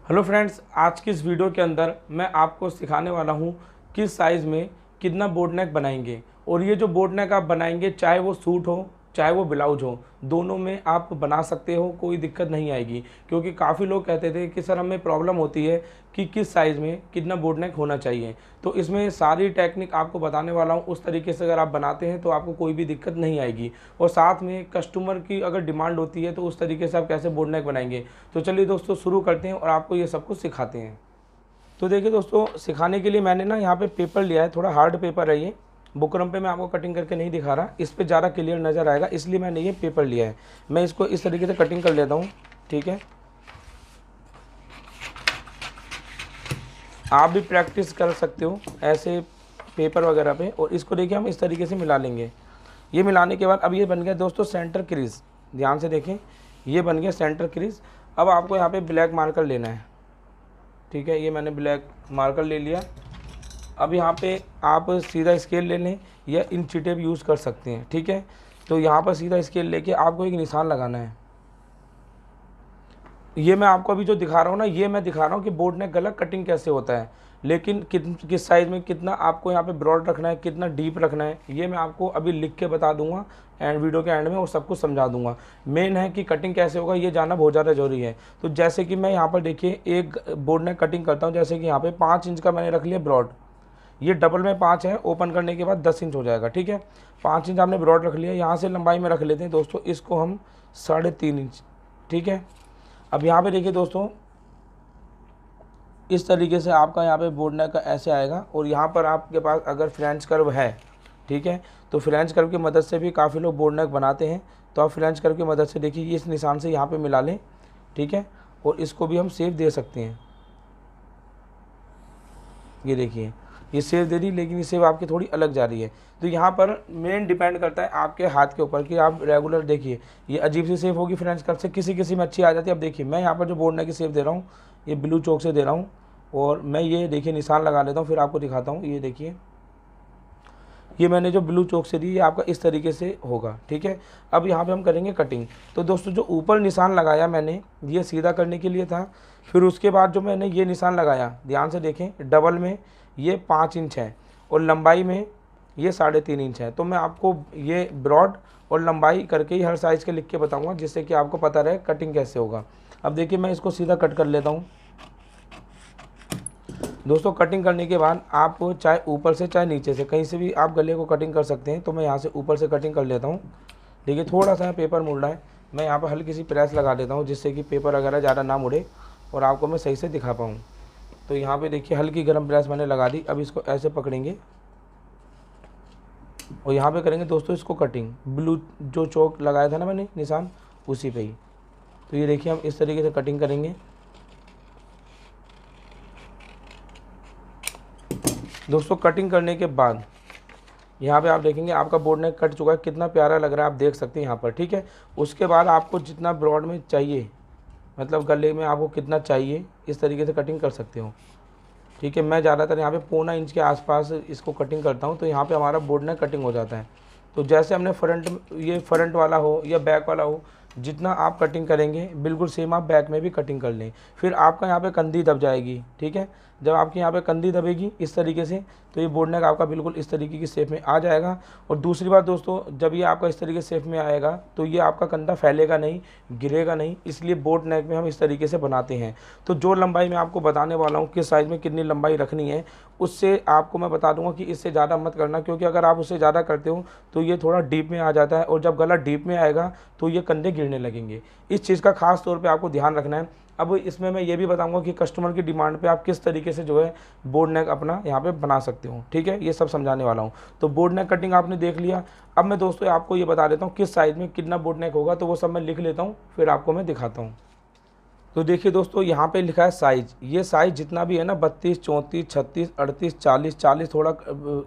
Hello friends, आज की इस वीडियो के अंदर मैं आपको सिखाने वाला हूँ किस साइज़ में कितना बोट नेक बनाएंगे। और ये जो बोट नेक आप बनाएंगे, चाहे वो सूट हो चाहे वो ब्लाउज हो, दोनों में आप बना सकते हो, कोई दिक्कत नहीं आएगी। क्योंकि काफ़ी लोग कहते थे कि सर हमें प्रॉब्लम होती है कि किस साइज़ में कितना बोट नेक होना चाहिए। तो इसमें सारी टेक्निक आपको बताने वाला हूँ। उस तरीके से अगर आप बनाते हैं तो आपको कोई भी दिक्कत नहीं आएगी। और साथ में कस्टमर की अगर डिमांड होती है तो उस तरीके से आप कैसे बोट नेक बनाएंगे। तो चलिए दोस्तों, शुरू करते हैं और आपको ये सब कुछ सिखाते हैं। तो देखिए दोस्तों, सिखाने के लिए मैंने ना यहाँ पे पेपर लिया है, थोड़ा हार्ड पेपर है ये। बुकरम पे मैं आपको कटिंग करके नहीं दिखा रहा, इस पे ज़्यादा क्लियर नज़र आएगा, इसलिए मैंने ये पेपर लिया है। मैं इसको इस तरीके से कटिंग कर लेता हूँ। ठीक है, आप भी प्रैक्टिस कर सकते हो ऐसे पेपर वगैरह पे। और इसको देखिए हम इस तरीके से मिला लेंगे। ये मिलाने के बाद अब ये बन गया दोस्तों सेंटर क्रीज। ध्यान से देखें, ये बन गया सेंटर क्रीज। अब आपको यहाँ पे ब्लैक मार्कर लेना है। ठीक है, ये मैंने ब्लैक मार्कर ले लिया। अब यहाँ पे आप सीधा स्केल ले लें या इंची टेप यूज़ कर सकते हैं। ठीक है, तो यहाँ पर सीधा स्केल लेके आपको एक निशान लगाना है। ये मैं आपको अभी जो दिखा रहा हूँ ना, ये मैं दिखा रहा हूँ कि बोट नेक गला कटिंग कैसे होता है। लेकिन किस साइज़ में कितना आपको यहाँ पे ब्रॉड रखना है, कितना डीप रखना है, ये मैं आपको अभी लिख के बता दूंगा एंड वीडियो के एंड में और सब कुछ समझा दूंगा। मेन है कि कटिंग कैसे होगा ये जानना बहुत ज़्यादा जरूरी है। तो जैसे कि मैं यहाँ पर देखिए एक बोट नेक कटिंग करता हूँ। जैसे कि यहाँ पे 5 इंच का मैंने रख लिया ब्रॉड। ये डबल में 5 है, ओपन करने के बाद 10 इंच हो जाएगा। ठीक है, 5 इंच आपने ब्रॉड रख लिया। यहाँ से लंबाई में रख लेते हैं दोस्तों, इसको हम 3.5 इंच। ठीक है, अब यहाँ पे देखिए दोस्तों, इस तरीके से आपका यहाँ पे बोट नेक का ऐसे आएगा। और यहाँ पर आपके पास अगर फ्रेंच कर्व है, ठीक है, तो फ्रेंच कर्व की मदद से भी काफ़ी लोग बोट नेक बनाते हैं। तो आप फ्रेंच कर्व की मदद से देखिए इस निशान से यहाँ पे मिला लें। ठीक है, और इसको भी हम सेव दे सकते हैं। ये देखिए, ये सेव दे दी, लेकिन ये सेव आपकी थोड़ी अलग जा रही है। तो यहाँ पर मेन डिपेंड करता है आपके हाथ के ऊपर कि आप रेगुलर देखिए। ये अजीब सी सेव होगी फ्रेंच कर्व से, किसी किसी में अच्छी आ जाती है। अब देखिए मैं यहाँ पर जो बोट नेक की सेव दे रहा हूँ, ये ब्लू चौक से दे रहा हूँ। और मैं ये देखिए निशान लगा लेता हूँ, फिर आपको दिखाता हूँ। ये देखिए, ये मैंने जो ब्लू चौक से दी, ये आपका इस तरीके से होगा। ठीक है, अब यहाँ पे हम करेंगे कटिंग। तो दोस्तों जो ऊपर निशान लगाया मैंने, ये सीधा करने के लिए था। फिर उसके बाद जो मैंने ये निशान लगाया, ध्यान से देखें, डबल में ये 5 इंच है और लंबाई में ये 3.5 इंच है। तो मैं आपको ये ब्रॉड और लंबाई करके ही हर साइज़ के लिख के बताऊँगा, जिससे कि आपको पता रहे कटिंग कैसे होगा। अब देखिए मैं इसको सीधा कट कर लेता हूँ। दोस्तों कटिंग करने के बाद आप चाहे ऊपर से चाहे नीचे से कहीं से भी आप गले को कटिंग कर सकते हैं। तो मैं यहाँ से ऊपर से कटिंग कर लेता हूँ। देखिए थोड़ा सा पेपर मुड़ रहा है, मैं यहाँ पर हल्की सी प्रेस लगा देता हूँ, जिससे कि पेपर वगैरह ज़्यादा ना मुड़े और आपको मैं सही से दिखा पाऊँ। तो यहाँ पे देखिए हल्की गर्म प्रेस मैंने लगा दी। अब इसको ऐसे पकड़ेंगे और यहाँ पे करेंगे दोस्तों इसको कटिंग। ब्लू जो चौक लगाया था ना मैंने निशान, उसी पे ही। तो ये देखिए हम इस तरीके से कटिंग करेंगे। दोस्तों कटिंग करने के बाद यहाँ पे आप देखेंगे आपका बोट नेक कट चुका है, कितना प्यारा लग रहा है, आप देख सकते हैं यहाँ पर। ठीक है, उसके बाद आपको जितना ब्रॉड में चाहिए, मतलब गले में आपको कितना चाहिए, इस तरीके से कटिंग कर सकते हो। ठीक है, मैं ज़्यादातर यहाँ पे 1.25 इंच के आसपास इसको कटिंग करता हूँ। तो यहाँ पे हमारा बोट नेक कटिंग हो जाता है। तो जैसे हमने ये फ्रंट वाला हो या बैक वाला हो, जितना आप कटिंग करेंगे बिल्कुल सेम आप बैक में भी कटिंग कर लें। फिर आपका यहाँ पे कंधी दब जाएगी। ठीक है, जब आपके यहाँ पे कंधी दबेगी इस तरीके से, तो ये बोट नेक आपका बिल्कुल इस तरीके की शेप में आ जाएगा। और दूसरी बात दोस्तों, जब ये आपका इस तरीके शेप में आएगा तो ये आपका कंधा फैलेगा नहीं, गिरेगा नहीं, इसलिए बोट नेक में हम इस तरीके से बनाते हैं। तो जो लंबाई मैं आपको बताने वाला हूँ किस साइज़ में कितनी लंबाई रखनी है, उससे आपको मैं बता दूंगा कि इससे ज़्यादा मत करना, क्योंकि अगर आप उससे ज़्यादा करते हो तो ये थोड़ा डीप में आ जाता है। और जब गला डीप में आएगा तो ये कंधे गिरने लगेंगे। इस चीज़ का खास तौर पे आपको ध्यान रखना है। अब इसमें मैं ये भी बताऊंगा कि कस्टमर की डिमांड पे आप किस तरीके से जो है बोट नेक अपना यहाँ पे बना सकते हो। ठीक है, ये सब समझाने वाला हूँ। तो बोट नेक कटिंग आपने देख लिया। अब मैं दोस्तों आपको ये बता देता हूँ किस साइज़ में कितना बोट नेक होगा, तो वो सब मैं लिख लेता हूँ, फिर आपको मैं दिखाता हूँ। तो देखिए दोस्तों, यहाँ पे लिखा है साइज़। ये साइज़ जितना भी है ना, 32, 34, 36, 38, 40, 40 थोड़ा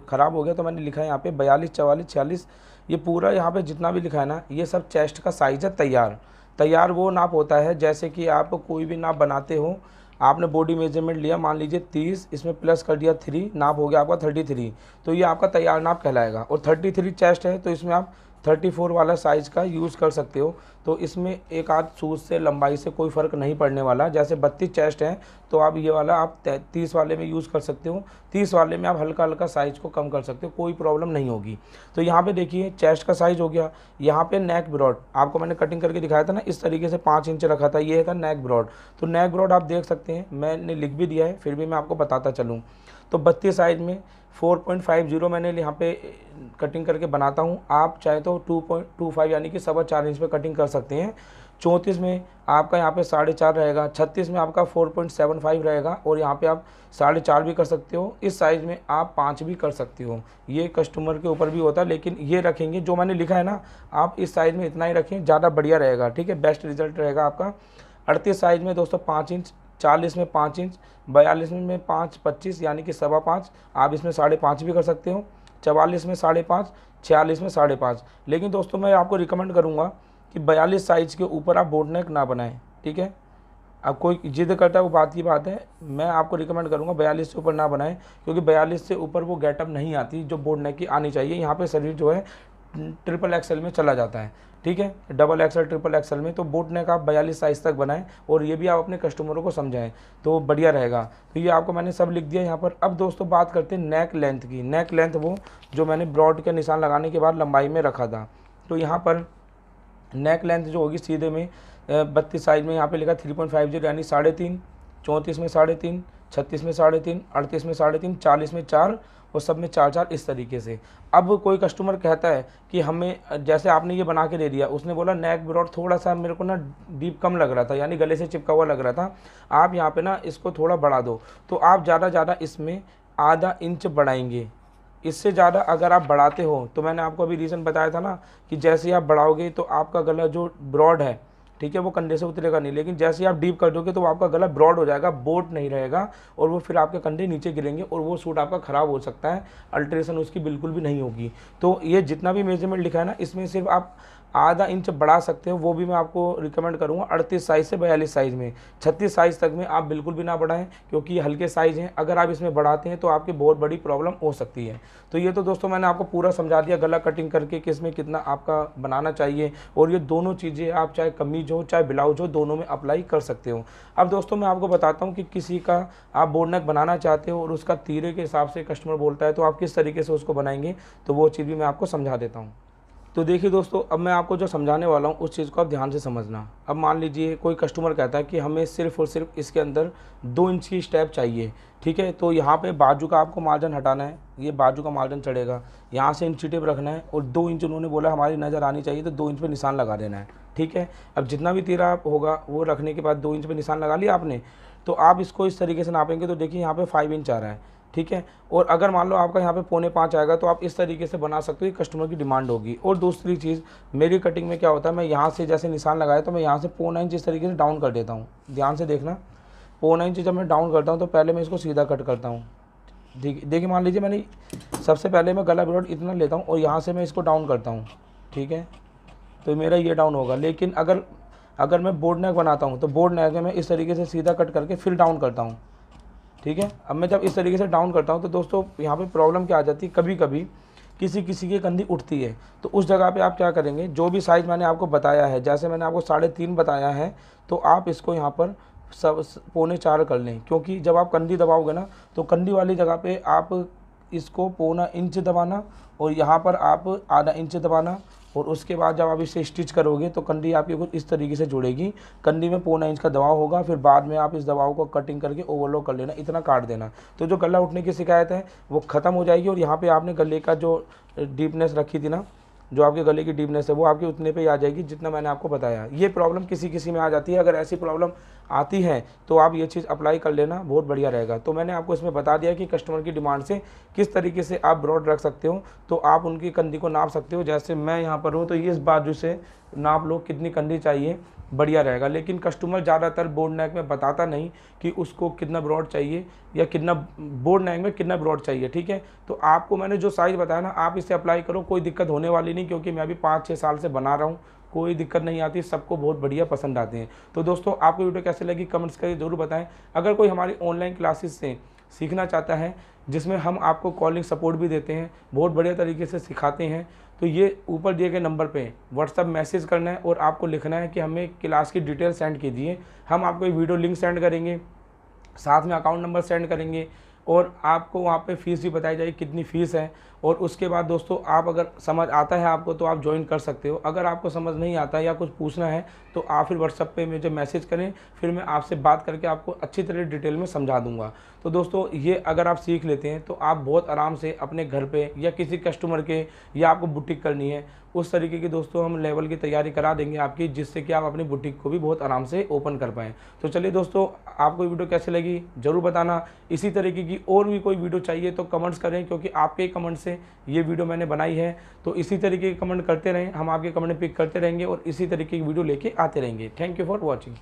ख़राब हो गया तो मैंने लिखा है यहाँ पे 42, 44, 46। ये पूरा यहाँ पे जितना भी लिखा है ना, ये सब चेस्ट का साइज़ है। तैयार वो नाप होता है जैसे कि आप कोई भी नाप बनाते हो। आपने बॉडी मेजरमेंट लिया, मान लीजिए 30, इसमें प्लस कर दिया 3, नाप हो गया आपका 33। तो ये आपका तैयार नाप कहलाएगा। और 33 चेस्ट है तो इसमें आप 34 वाला साइज़ का यूज़ कर सकते हो। तो इसमें एक आध शूज़ से लंबाई से कोई फ़र्क नहीं पड़ने वाला। जैसे 32 चेस्ट है तो आप ये वाला आप 30 वाले में यूज़ कर सकते हो, 30 वाले में आप हल्का हल्का साइज़ को कम कर सकते हो, कोई प्रॉब्लम नहीं होगी। तो यहाँ पे देखिए चेस्ट का साइज़ हो गया। यहाँ पे नेक ब्रॉड आपको मैंने कटिंग करके दिखाया था ना, इस तरीके से 5 इंच रखा था, ये था नेक ब्रॉड। तो नेक ब्रॉड आप देख सकते हैं, मैंने लिख भी दिया है, फिर भी मैं आपको बताता चलूँ। तो 32 साइज़ में 4.50 मैंने यहाँ पे कटिंग करके बनाता हूँ। आप चाहे तो 2.25 यानी कि 4.25 इंच पे कटिंग कर सकते हैं। 34 में आपका यहाँ पे 4.5 रहेगा, 36 में आपका 4.75 रहेगा और यहाँ पे आप 4.5 भी कर सकते हो। इस साइज़ में आप 5 भी कर सकते हो, ये कस्टमर के ऊपर भी होता है, लेकिन ये रखेंगे जो मैंने लिखा है ना, आप इस साइज़ में इतना ही रखें, ज़्यादा बढ़िया रहेगा। ठीक है, बेस्ट रिजल्ट रहेगा आपका। 38 साइज़ में दोस्तों 5 इंच, 40 में 5 इंच, 42 में 5.25 यानी कि 5.25, आप इसमें 5.5 भी कर सकते हो। 44 में 5.5, 46 में 5.5। लेकिन दोस्तों मैं आपको रिकमेंड करूँगा कि 42 साइज़ के ऊपर आप बोट नेक ना बनाएं। ठीक है, अब कोई जिद करता है वो बात की बात है, मैं आपको रिकमेंड करूँगा 42 से ऊपर ना बनाएं, क्योंकि 42 से ऊपर वो गेटअप नहीं आती जो बोट नेक की आनी चाहिए। यहाँ पे शरीर जो है ट्रिपल एक्सल में चला जाता है। ठीक है, डबल एक्सल ट्रिपल एक्सल में। तो बोट नेक आप 42 साइज़ तक बनाएं और ये भी आप अपने कस्टमरों को समझाएं तो बढ़िया रहेगा। तो ये आपको मैंने सब लिख दिया यहाँ पर। अब दोस्तों बात करते हैं नेक लेंथ की। नेक लेंथ वो जो मैंने ब्रॉड के निशान लगाने के बाद लंबाई में रखा था। तो यहाँ पर नेक लेंथ जो होगी सीधे में 32 साइज़ में यहाँ पे लिखा 3.50 यानी 3.5, 34 में 3.5, 36 में 3.5, 38 में 3.5, 40 में 4 और सब में 4-4 इस तरीके से। अब कोई कस्टमर कहता है कि हमें, जैसे आपने ये बना के दे दिया, उसने बोला नेक ब्रॉड थोड़ा सा मेरे को ना डीप कम लग रहा था, यानी गले से चिपका हुआ लग रहा था, आप यहाँ पे ना इसको थोड़ा बढ़ा दो। तो आप ज़्यादा इसमें आधा इंच बढ़ाएंगे। इससे ज़्यादा अगर आप बढ़ाते हो तो मैंने आपको अभी रीज़न बताया था ना कि जैसे आप बढ़ाओगे तो आपका गला जो ब्रॉड है, ठीक है, वो कंधे से उतरेगा नहीं, लेकिन जैसे आप डीप कर दोगे तो वो आपका गला ब्रॉड हो जाएगा, बोट नहीं रहेगा और वो फिर आपके कंधे नीचे गिरेंगे और वो सूट आपका ख़राब हो सकता है, अल्ट्रेशन उसकी बिल्कुल भी नहीं होगी। तो ये जितना भी मेजरमेंट लिखा है ना, इसमें सिर्फ आप आधा इंच बढ़ा सकते हो, वो भी मैं आपको रिकमेंड करूँगा 38 साइज़ से 42 साइज़ में। 36 साइज़ तक में आप बिल्कुल भी ना बढ़ाएं, क्योंकि ये हल्के साइज़ हैं, अगर आप इसमें बढ़ाते हैं तो आपकी बहुत बड़ी प्रॉब्लम हो सकती है। तो ये तो दोस्तों मैंने आपको पूरा समझा दिया गला कटिंग करके किस में कितना आपका बनाना चाहिए, और ये दोनों चीज़ें आप चाहे कमीज हो चाहे ब्लाउज हो दोनों में अप्लाई कर सकते हो। अब दोस्तों मैं आपको बताता हूँ कि किसी का आप बोट नेक बनाना चाहते हो और उसका तीरे के हिसाब से कस्टमर बोलता है तो आप किस तरीके से उसको बनाएंगे, तो वो चीज़ भी मैं आपको समझा देता हूँ। तो देखिए दोस्तों, अब मैं आपको जो समझाने वाला हूँ उस चीज़ को आप ध्यान से समझना। अब मान लीजिए कोई कस्टमर कहता है कि हमें सिर्फ और सिर्फ इसके अंदर 2 इंच की स्टेप चाहिए। ठीक है, तो यहाँ पे बाजू का आपको मार्जिन हटाना है, ये बाजू का मार्जिन चढ़ेगा, यहाँ से इंची टेप रखना है और 2 इंच उन्होंने बोला हमारी नज़र आनी चाहिए, तो 2 इंच पे निशान लगा देना है। ठीक है, अब जितना भी तीरा होगा वो रखने के बाद 2 इंच पे निशान लगा लिया आपने, तो आप इसको इस तरीके से नापेंगे तो देखिए यहाँ पे 5 इंच आ रहा है। ठीक है, और अगर मान लो आपका यहाँ पे 4.25 आएगा तो आप इस तरीके से बना सकते हो, कस्टमर की डिमांड होगी। और दूसरी चीज़, मेरी कटिंग में क्या होता है, मैं यहाँ से जैसे निशान लगाया तो मैं यहाँ से 0.25 इंच इस तरीके से डाउन कर देता हूँ। ध्यान से देखना, 0.25 इंच जब मैं डाउन करता हूँ तो पहले मैं इसको सीधा कट करता हूँ। देखिए मान लीजिए मैंने सबसे पहले मैं गला ब्रॉड इतना लेता हूँ और यहाँ से मैं इसको डाउन करता हूँ। ठीक है, तो मेरा ये डाउन होगा। लेकिन अगर मैं बोट नेक बनाता हूँ तो बोट नेक में मैं इस तरीके से सीधा कट करके फिर डाउन करता हूँ। ठीक है, अब मैं जब इस तरीके से डाउन करता हूँ तो दोस्तों यहाँ पे प्रॉब्लम क्या आ जाती है, कभी कभी किसी की कंधी उठती है, तो उस जगह पे आप क्या करेंगे, जो भी साइज़ मैंने आपको बताया है, जैसे मैंने आपको 3.5 बताया है, तो आप इसको यहाँ पर 4.25 कर लें, क्योंकि जब आप कंधी दबाओगे ना तो कंधी वाली जगह पे आप इसको 0.25 इंच दबाना और यहाँ पर आप आधा इंच दबाना, और उसके बाद जब आप इसे स्टिच करोगे तो कंडी आपकी कुछ इस तरीके से जुड़ेगी। कंडी में 0.25 इंच का दबाव होगा, फिर बाद में आप इस दबाव को कटिंग करके ओवरलॉक कर लेना, इतना काट देना, तो जो गला उठने की शिकायत है वो ख़त्म हो जाएगी। और यहाँ पे आपने गले का जो डीपनेस रखी थी ना, जो आपके गले की डीपनेस है वो आपके उतने पे ही आ जाएगी जितना मैंने आपको बताया। ये प्रॉब्लम किसी में आ जाती है, अगर ऐसी प्रॉब्लम आती है तो आप ये चीज़ अप्लाई कर लेना, बहुत बढ़िया रहेगा। तो मैंने आपको इसमें बता दिया कि कस्टमर की डिमांड से किस तरीके से आप ब्रॉड रख सकते हो, तो आप उनकी कंधी को नाप सकते हो। जैसे मैं यहाँ पर हूँ तो ये इस बाजू से नाप लो कितनी कंधी चाहिए, बढ़िया रहेगा। लेकिन कस्टमर ज़्यादातर बोट नेक में बताता नहीं कि उसको कितना ब्रॉड चाहिए या कितना बोट नेक में कितना ब्रॉड चाहिए। ठीक है, तो आपको मैंने जो साइज़ बताया ना, आप इसे अप्लाई करो, कोई दिक्कत होने वाली नहीं, क्योंकि मैं अभी 5-6 साल से बना रहा हूँ, कोई दिक्कत नहीं आती, सबको बहुत बढ़िया पसंद आते हैं। तो दोस्तों आपको वीडियो कैसे लगी कमेंट्स करके ज़रूर बताएं। अगर कोई हमारी ऑनलाइन क्लासेस से सीखना चाहता है जिसमें हम आपको कॉलिंग सपोर्ट भी देते हैं, बहुत बढ़िया तरीके से सिखाते हैं, तो ये ऊपर दिए गए नंबर पे व्हाट्सअप मैसेज करना है और आपको लिखना है कि हमें क्लास की डिटेल सेंड कीजिए। हम आपको एक वीडियो लिंक सेंड करेंगे, साथ में अकाउंट नंबर सेंड करेंगे और आपको वहाँ पे फ़ीस भी बताई जाएगी कितनी फ़ीस है। और उसके बाद दोस्तों आप अगर समझ आता है आपको तो आप ज्वाइन कर सकते हो, अगर आपको समझ नहीं आता या कुछ पूछना है तो आप फिर व्हाट्सएप पे मुझे मैसेज करें, फिर मैं आपसे बात करके आपको अच्छी तरह डिटेल में समझा दूंगा। तो दोस्तों ये अगर आप सीख लेते हैं तो आप बहुत आराम से अपने घर पे या किसी कस्टमर के, या आपको बुटीक करनी है उस तरीके की दोस्तों हम लेवल की तैयारी करा देंगे आपकी, जिससे कि आप अपनी बुटीक को भी बहुत आराम से ओपन कर पाएँ। तो चलिए दोस्तों, आपको वीडियो कैसे लगी ज़रूर बताना। इसी तरीके की और भी कोई वीडियो चाहिए तो कमेंट्स करें, क्योंकि आपके कमेंट से ये वीडियो मैंने बनाई है। तो इसी तरीके के कमेंट करते रहें, हम आपके कमेंट पिक करते रहेंगे और इसी तरीके की वीडियो लेके आते रहेंगे। Thank you for watching.